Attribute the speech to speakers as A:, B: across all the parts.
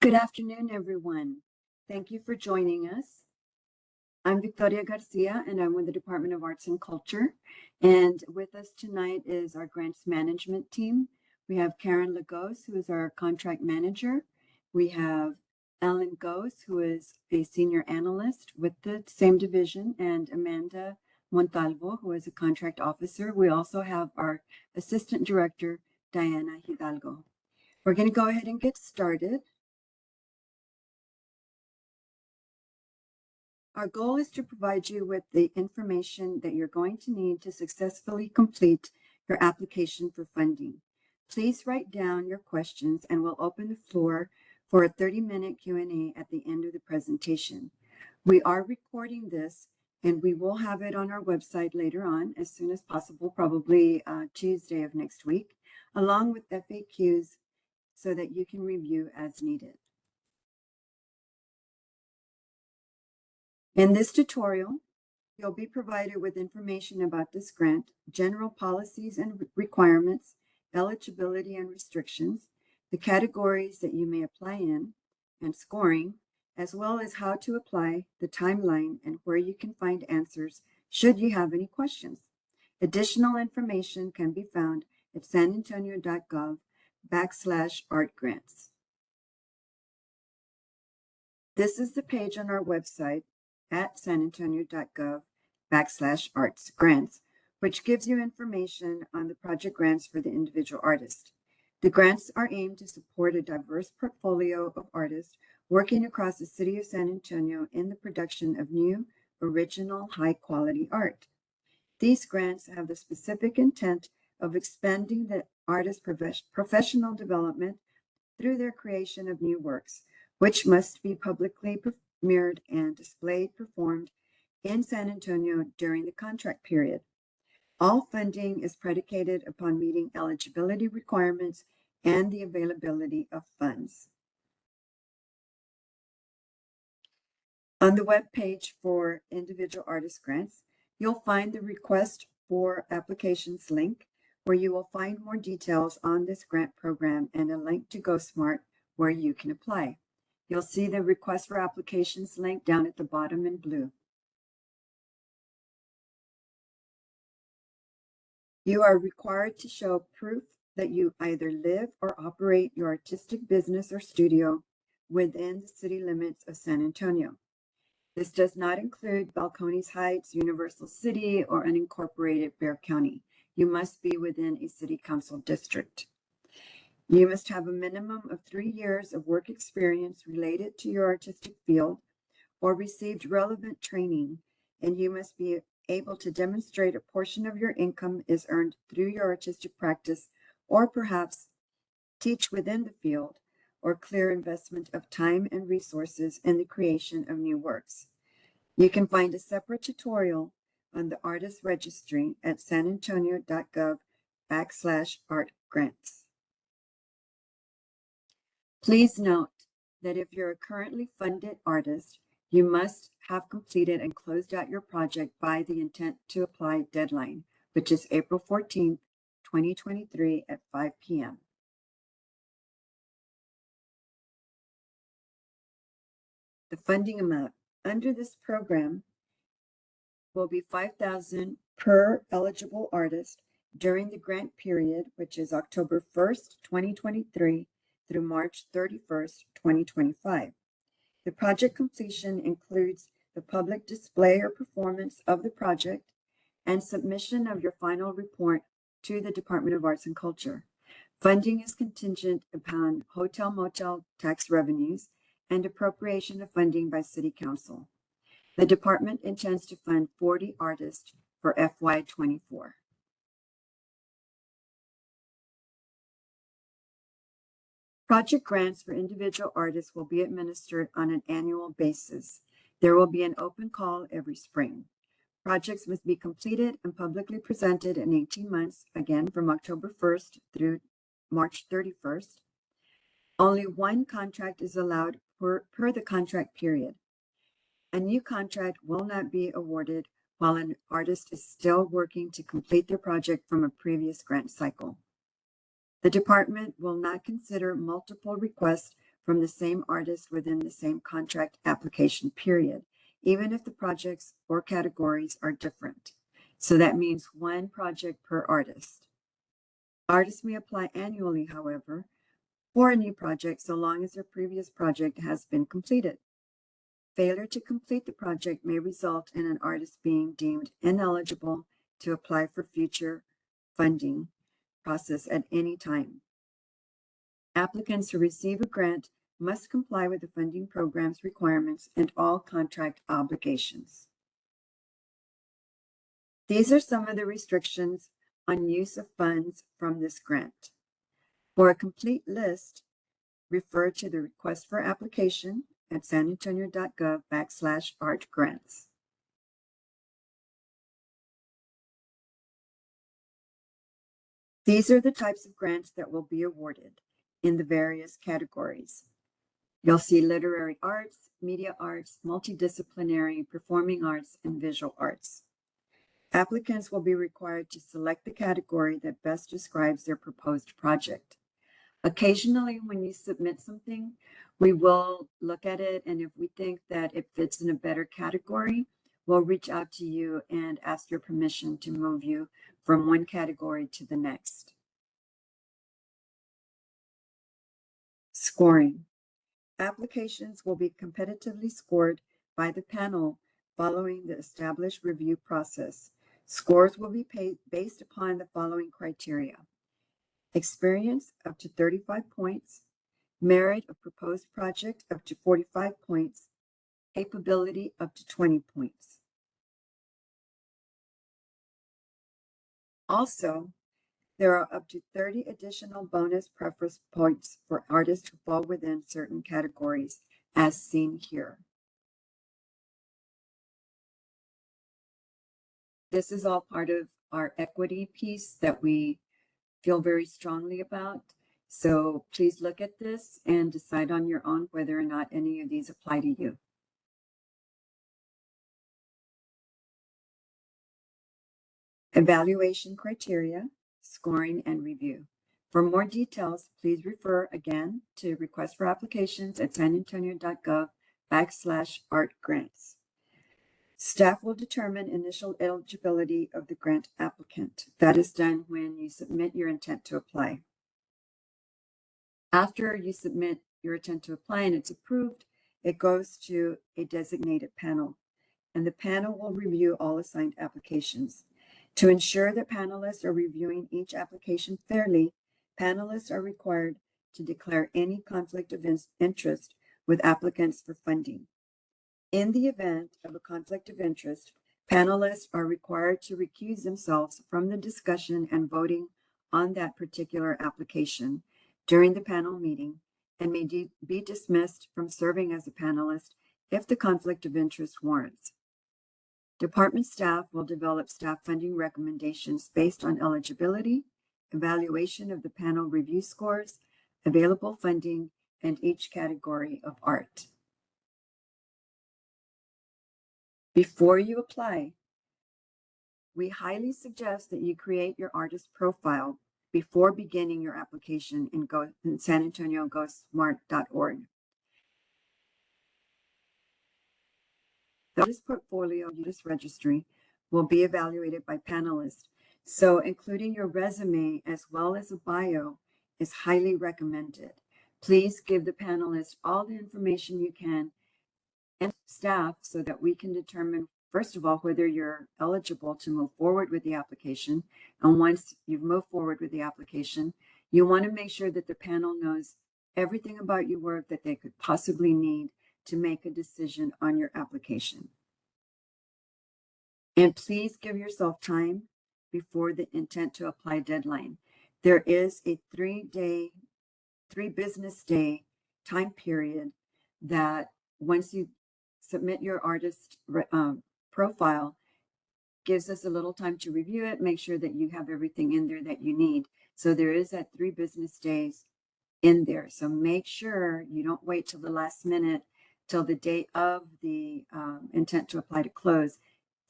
A: Good afternoon, everyone. Thank you for joining us. I'm Victoria Garcia, and I'm with the Department of Arts and Culture. And with us tonight is our grants management team. We have Karen Lagos, who is our contract manager. We have Ellen Gose, who is a senior analyst with the same division, and Amanda Montalvo, who is a contract officer. We also have our assistant director, Diana Hidalgo. We're going to go ahead and get started. Our goal is to provide you with the information that you're going to need to successfully complete your application for funding. Please write down your questions and we'll open the floor for a 30-minute Q&A at the end of the presentation. We are recording this and we will have it on our website later on as soon as possible, probably Tuesday of next week, along with FAQs so that you can review as needed. In this tutorial, you'll be provided with information about this grant, general policies and requirements, eligibility and restrictions, the categories that you may apply in, and scoring, as well as how to apply, the timeline, and where you can find answers should you have any questions. Additional information can be found at sanantonio.gov/artgrants. This is the page on our website at sanantonio.gov/artsgrants, which gives you information on the project grants for the individual artist. The grants are aimed to support a diverse portfolio of artists working across the city of San Antonio in the production of new, original, high-quality art. These grants have the specific intent of expanding the artist's professional development through their creation of new works, which must be publicly premiered and performed in San Antonio during the contract period. All funding is predicated upon meeting eligibility requirements and the availability of funds. On the web page for individual artist grants, you'll find the request for applications link, where you will find more details on this grant program and a link to GoSmart where you can apply. You'll see the request for applications link down at the bottom in blue. You are required to show proof that you either live or operate your artistic business or studio within the city limits of San Antonio. This does not include Balcones Heights, Universal City, or unincorporated Bexar County. You must be within a city council district. You must have a minimum of 3 years of work experience related to your artistic field or received relevant training, and you must be able to demonstrate a portion of your income is earned through your artistic practice, or perhaps teach within the field, or clear investment of time and resources in the creation of new works. You can find a separate tutorial on the artist registry at sanantonio.gov/artgrants. Please note that if you're a currently funded artist, you must have completed and closed out your project by the intent to apply deadline, which is April 14th, 2023 at 5 p.m. The funding amount under this program will be $5,000 per eligible artist during the grant period, which is October 1st, 2023 through March 31st, 2025. The project completion includes the public display or performance of the project and submission of your final report to the Department of Arts and Culture. Funding is contingent upon hotel motel tax revenues and appropriation of funding by City Council. The department intends to fund 40 artists for FY24. Project grants for individual artists will be administered on an annual basis. There will be an open call every spring. Projects must be completed and publicly presented in 18 months, again from October 1st through March 31st. Only one contract is allowed per the contract period. A new contract will not be awarded while an artist is still working to complete their project from a previous grant cycle. The department will not consider multiple requests from the same artist within the same contract application period, even if the projects or categories are different. So that means one project per artist. Artists may apply annually, however, for a new project so long as their previous project has been completed. Failure to complete the project may result in an artist being deemed ineligible to apply for future funding process at any time. Applicants who receive a grant must comply with the funding program's requirements and all contract obligations. These are some of the restrictions on use of funds from this grant. For a complete list, refer to the request for application at sanantonio.gov/art grants. These are the types of grants that will be awarded in the various categories. You'll see literary arts, media arts, multidisciplinary, performing arts, and visual arts. Applicants will be required to select the category that best describes their proposed project. Occasionally, when you submit something, we will look at it, and if we think that it fits in a better category, we'll reach out to you and ask your permission to move you from one category to the next. Scoring. Applications will be competitively scored by the panel following the established review process. Scores will be paid based upon the following criteria: experience up to 35 points, merit of proposed project up to 45 points, capability up to 20 points. Also, there are up to 30 additional bonus preference points for artists who fall within certain categories, as seen here. This is all part of our equity piece that we feel very strongly about. So please look at this and decide on your own whether or not any of these apply to you. Evaluation criteria, scoring, and review. For more details, please refer again to request for applications at sanantonio.gov/art grants. Staff will determine initial eligibility of the grant applicant. That is done when you submit your intent to apply. After you submit your intent to apply and it's approved, it goes to a designated panel, and the panel will review all assigned applications. To ensure that panelists are reviewing each application fairly, panelists are required to declare any conflict of interest with applicants for funding. In the event of a conflict of interest, panelists are required to recuse themselves from the discussion and voting on that particular application during the panel meeting and may be dismissed from serving as a panelist if the conflict of interest warrants. Department staff will develop staff funding recommendations based on eligibility, evaluation of the panel review scores, available funding, and each category of art. Before you apply, we highly suggest that you create your artist profile before beginning your application in San Antonio GoSmart.org. The artist portfolio artist registry will be evaluated by panelists, so including your resume as well as a bio is highly recommended. Please give the panelists all the information you can and staff so that we can determine, first of all, whether you're eligible to move forward with the application. And once you've moved forward with the application, you want to make sure that the panel knows everything about your work that they could possibly need to make a decision on your application. And please give yourself time before the intent to apply deadline. There is a 3 business day time period that once you submit your artist profile, gives us a little time to review it, make sure that you have everything in there that you need. So there is that 3 business days in there. So make sure you don't wait till the last minute, till the day of the intent to apply to close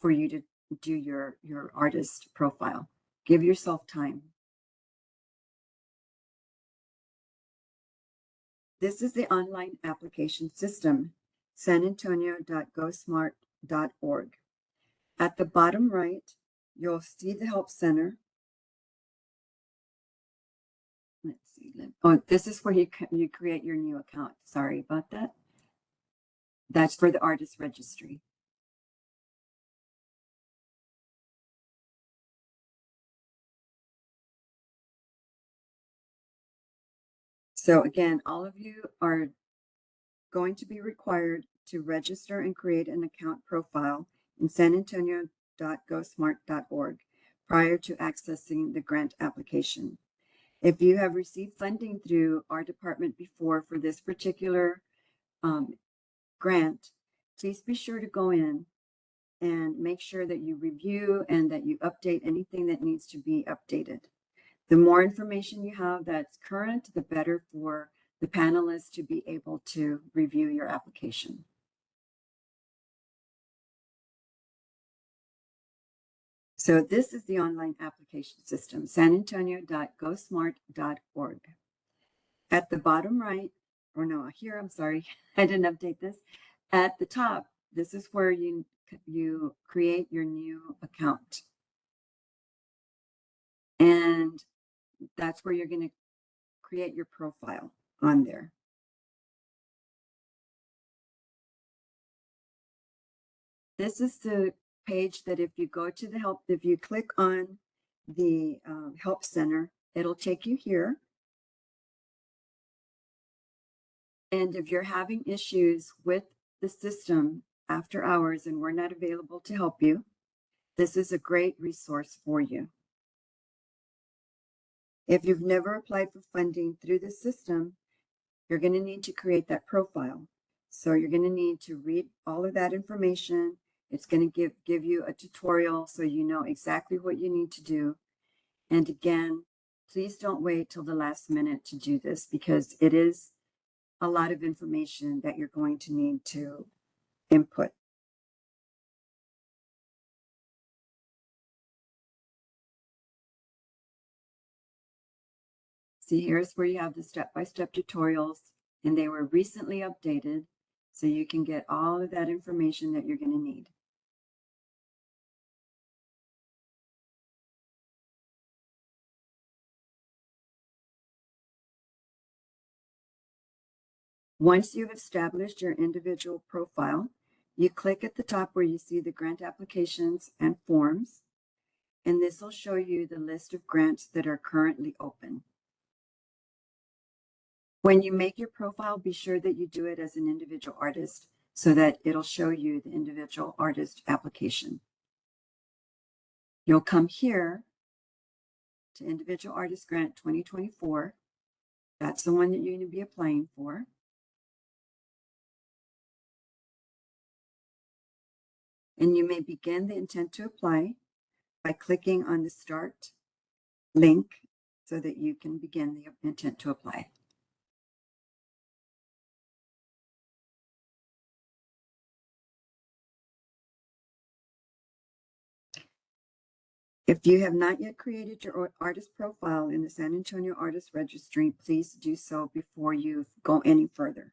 A: for you to do your artist profile. Give yourself time. This is the online application system, sanantonio.gosmart.org. At the bottom right, you'll see the Help Center. Let's see. Oh, this is where you create your new account. Sorry about that. That's for the artist registry. So again, all of you are going to be required to register and create an account profile in sanantonio.gosmart.org prior to accessing the grant application. If you have received funding through our department before for this particular grant, please be sure to go in and make sure that you review and that you update anything that needs to be updated. The more information you have that's current, the better for the panelists to be able to review your application. So this is the online application system, sanantonio.gosmart.org. At the bottom right, or no, here, I'm sorry, I didn't update this. At the top, this is where you create your new account. And that's where you're going to create your profile on there. This is the page that if you go to the help, if you click on the Help Center, it'll take you here. And if you're having issues with the system after hours and we're not available to help you, this is a great resource for you. If you've never applied for funding through the system, you're going to need to create that profile. So you're going to need to read all of that information. It's going to give you a tutorial so you know exactly what you need to do. And again, please don't wait till the last minute to do this because it is a lot of information that you're going to need to input. See, here's where you have the step-by-step tutorials, and they were recently updated, so you can get all of that information that you're going to need. Once you've established your individual profile, you click at the top where you see the grant applications and forms, and this will show you the list of grants that are currently open. When you make your profile, be sure that you do it as an individual artist so that it'll show you the individual artist application. You'll come here to Individual Artist Grant 2024. That's the one that you're going to be applying for. And you may begin the intent to apply by clicking on the Start link so that you can begin the intent to apply. If you have not yet created your artist profile in the San Antonio Artist Registry, please do so before you go any further.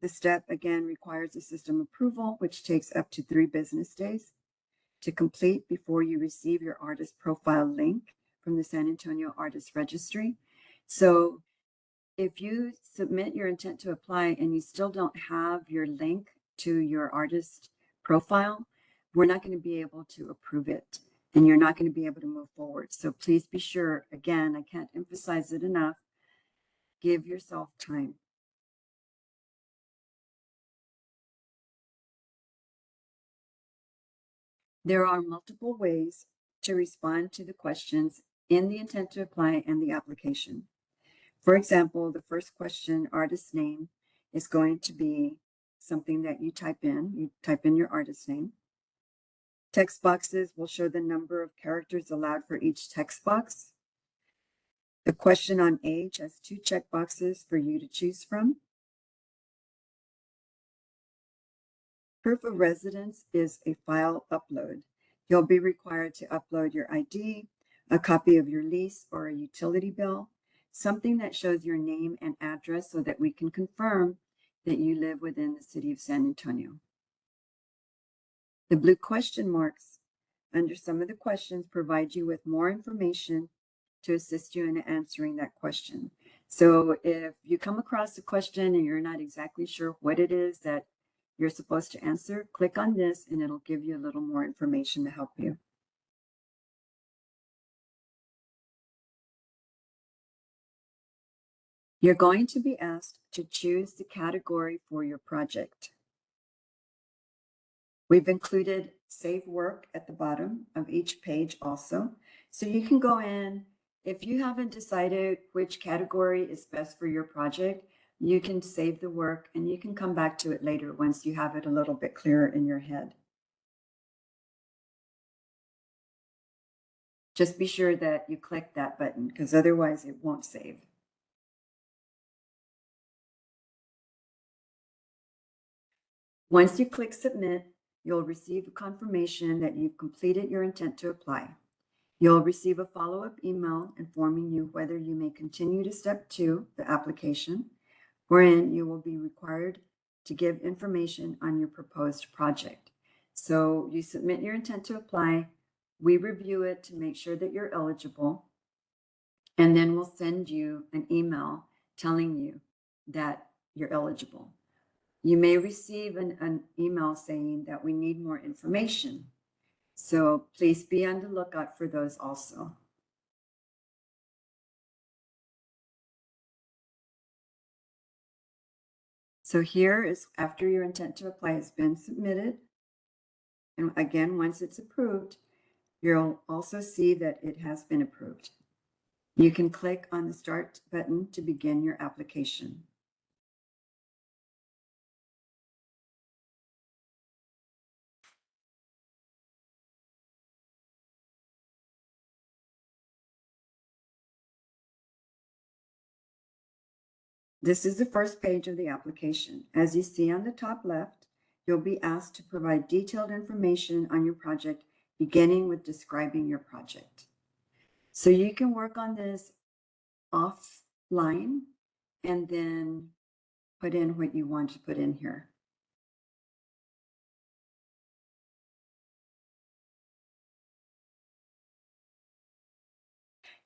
A: The step again requires a system approval, which takes up to 3 business days to complete before you receive your artist profile link from the San Antonio Artist Registry. So if you submit your intent to apply and you still don't have your link to your artist profile, we're not going to be able to approve it and you're not going to be able to move forward. So please be sure, again, I can't emphasize it enough, give yourself time. There are multiple ways to respond to the questions in the intent to apply and the application. For example, the first question, artist name, is going to be something that you type in. You type in your artist name. Text boxes will show the number of characters allowed for each text box. The question on age has 2 check boxes for you to choose from. Proof of residence is a file upload. You'll be required to upload your ID, a copy of your lease or a utility bill, something that shows your name and address so that we can confirm that you live within the city of San Antonio. The blue question marks under some of the questions provide you with more information to assist you in answering that question. So if you come across a question and you're not exactly sure what it is that you're supposed to answer, click on this and it'll give you a little more information to help you. You're going to be asked to choose the category for your project. We've included save work at the bottom of each page also. So you can go in, if you haven't decided which category is best for your project, you can save the work and you can come back to it later once you have it a little bit clearer in your head. Just be sure that you click that button because otherwise it won't save. Once you click submit, you'll receive a confirmation that you've completed your intent to apply. You'll receive a follow-up email informing you whether you may continue to step 2, the application, wherein you will be required to give information on your proposed project. So you submit your intent to apply, we review it to make sure that you're eligible, and then we'll send you an email telling you that you're eligible. You may receive an email saying that we need more information. So please be on the lookout for those also. So here is after your intent to apply has been submitted. And again, once it's approved, you'll also see that it has been approved. You can click on the Start button to begin your application. This is the first page of the application. As you see on the top left, you'll be asked to provide detailed information on your project, beginning with describing your project. So you can work on this offline and then put in what you want to put in here.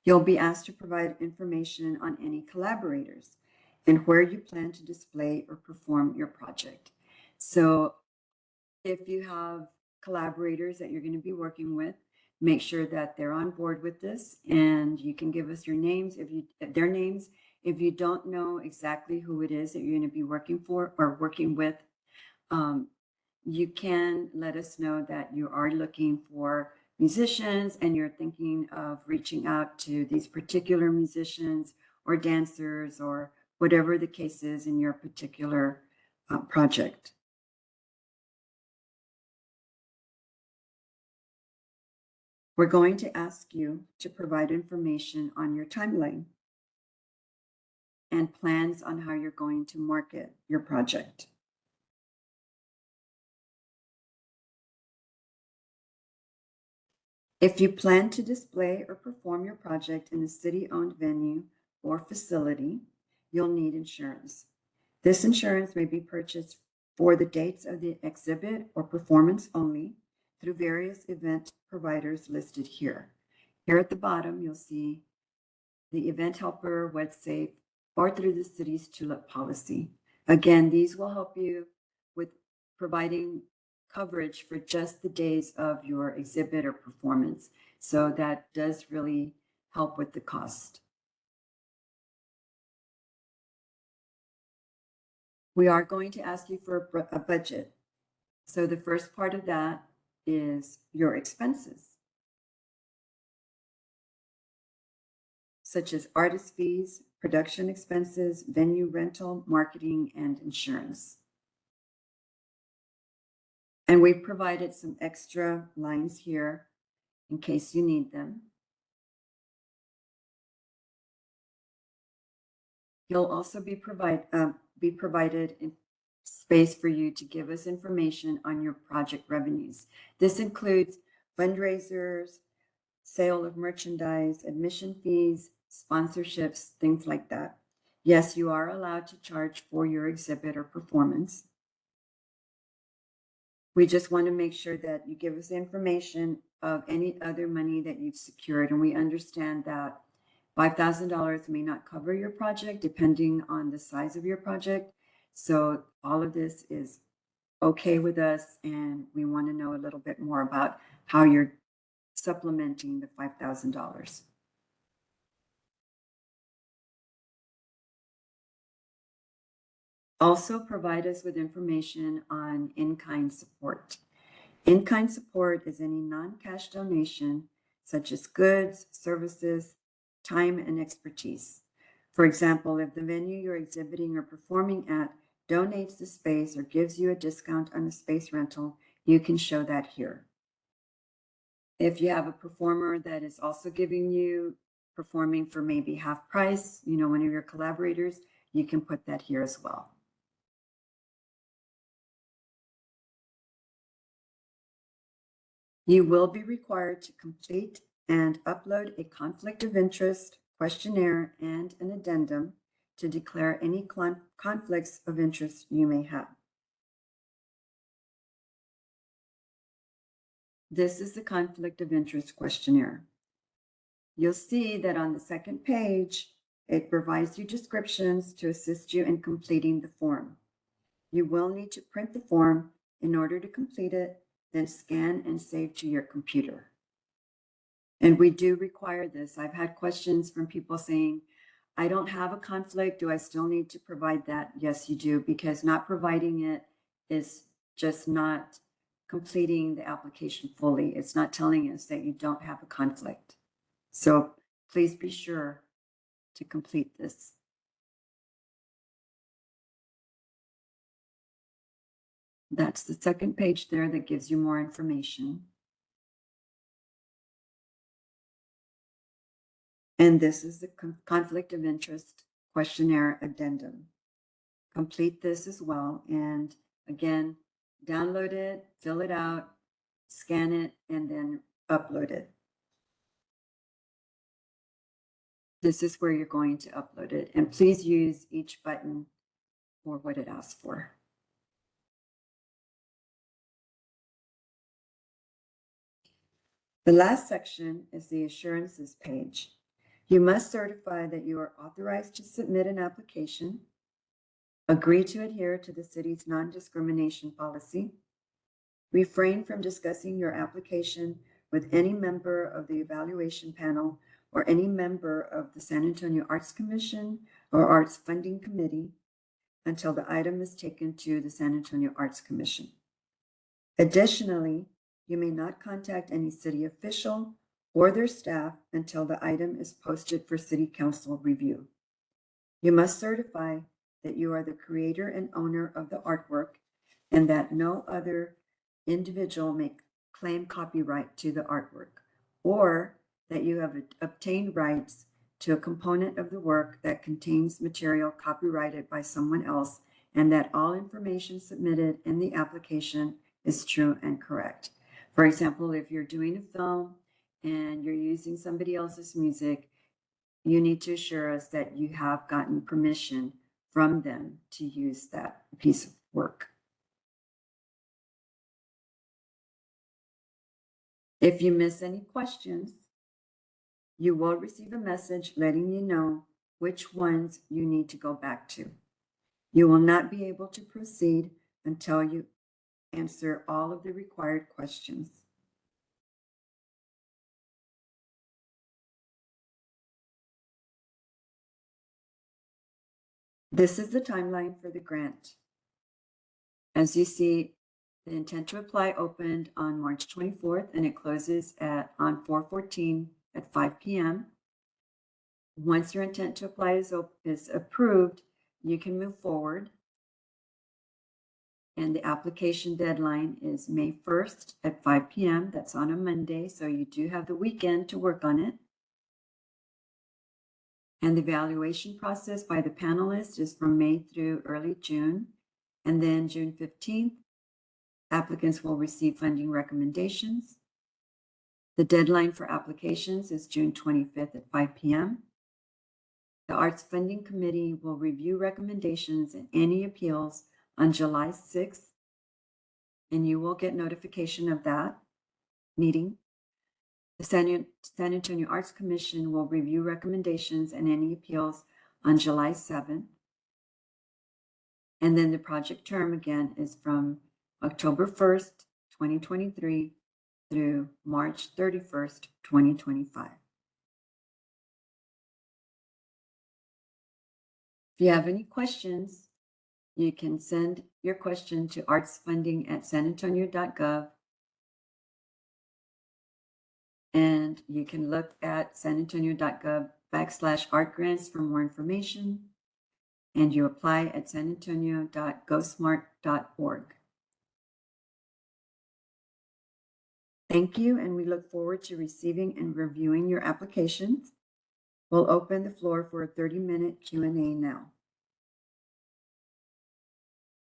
A: You'll be asked to provide information on any collaborators and where you plan to display or perform your project. So if you have collaborators that you're going to be working with, make sure that they're on board with this, and you can give us your names, their names. If you don't know exactly who it is that you're going to be working for or working with, you can let us know that you are looking for musicians and you're thinking of reaching out to these particular musicians or dancers or whatever the case is in your particular project. We're going to ask you to provide information on your timeline and plans on how you're going to market your project. If you plan to display or perform your project in a city-owned venue or facility, you'll need insurance. This insurance may be purchased for the dates of the exhibit or performance only through various event providers listed here. Here at the bottom, you'll see the Event Helper, WebSafe, or through the city's TULIP policy. Again, these will help you with providing coverage for just the days of your exhibit or performance. So that does really help with the cost. We are going to ask you for a budget. So the first part of that is your expenses, such as artist fees, production expenses, venue rental, marketing, and insurance. And we've provided some extra lines here in case you need them. You'll also be provided in space for you to give us information on your project revenues. This includes fundraisers, sale of merchandise, admission fees, sponsorships, things like that. Yes, you are allowed to charge for your exhibit or performance. We just want to make sure that you give us information of any other money that you've secured. And we understand that $5,000 may not cover your project depending on the size of your project. So all of this is okay with us, and we want to know a little bit more about how you're supplementing the $5,000. Also provide us with information on in-kind support. In-kind support is any non-cash donation, such as goods, services, time, and expertise. For example, if the venue you're exhibiting or performing at donates the space or gives you a discount on the space rental, you can show that here. If you have a performer that is also giving you performing for maybe half price, one of your collaborators, you can put that here as well. You will be required to complete and upload a conflict of interest questionnaire and an addendum to declare any conflicts of interest you may have. This is the conflict of interest questionnaire. You'll see that on the second page, it provides you descriptions to assist you in completing the form. You will need to print the form in order to complete it, then scan and save to your computer. And we do require this. I've had questions from people saying, I don't have a conflict. Do I still need to provide that? Yes, you do, because not providing it is just not completing the application fully. It's not telling us that you don't have a conflict. So please be sure to complete this. That's the second page there that gives you more information. And this is the conflict of interest questionnaire addendum. Complete this as well. And again, download it, fill it out, scan it, and then upload it. This is where you're going to upload it. And please use each button for what it asks for. The last section is the assurances page. You must certify that you are authorized to submit an application, agree to adhere to the city's non-discrimination policy, refrain from discussing your application with any member of the evaluation panel or any member of the San Antonio Arts Commission or Arts Funding Committee until the item is taken to the San Antonio Arts Commission. Additionally, you may not contact any city official or their staff until the item is posted for City Council review. You must certify that you are the creator and owner of the artwork and that no other individual may claim copyright to the artwork, or that you have obtained rights to a component of the work that contains material copyrighted by someone else, and that all information submitted in the application is true and correct. For example, if you're doing a film and you're using somebody else's music, you need to assure us that you have gotten permission from them to use that piece of work. If you miss any questions, you will receive a message letting you know which ones you need to go back to. You will not be able to proceed until you answer all of the required questions. This is the timeline for the grant. As you see, the intent to apply opened on March 24th and it closes on 4/14 at 5 p.m. Once your intent to apply is approved, you can move forward. And the application deadline is May 1st at 5 p.m. That's on a Monday, so you do have the weekend to work on it. And the evaluation process by the panelists is from May through early June. And then June 15th, applicants will receive funding recommendations. The deadline for applications is June 25th at 5 p.m. The Arts Funding Committee will review recommendations and any appeals on July 6th, and you will get notification of that meeting. The San Antonio Arts Commission will review recommendations and any appeals on July 7th. And then the project term again is from October 1st, 2023 through March 31st, 2025. If you have any questions, you can send your question to artsfunding@sanantonio.gov. And you can look at sanantonio.gov/art grants for more information. And you apply at sanantonio.gosmart.org. Thank you, and we look forward to receiving and reviewing your applications. We'll open the floor for a 30-minute Q&A now.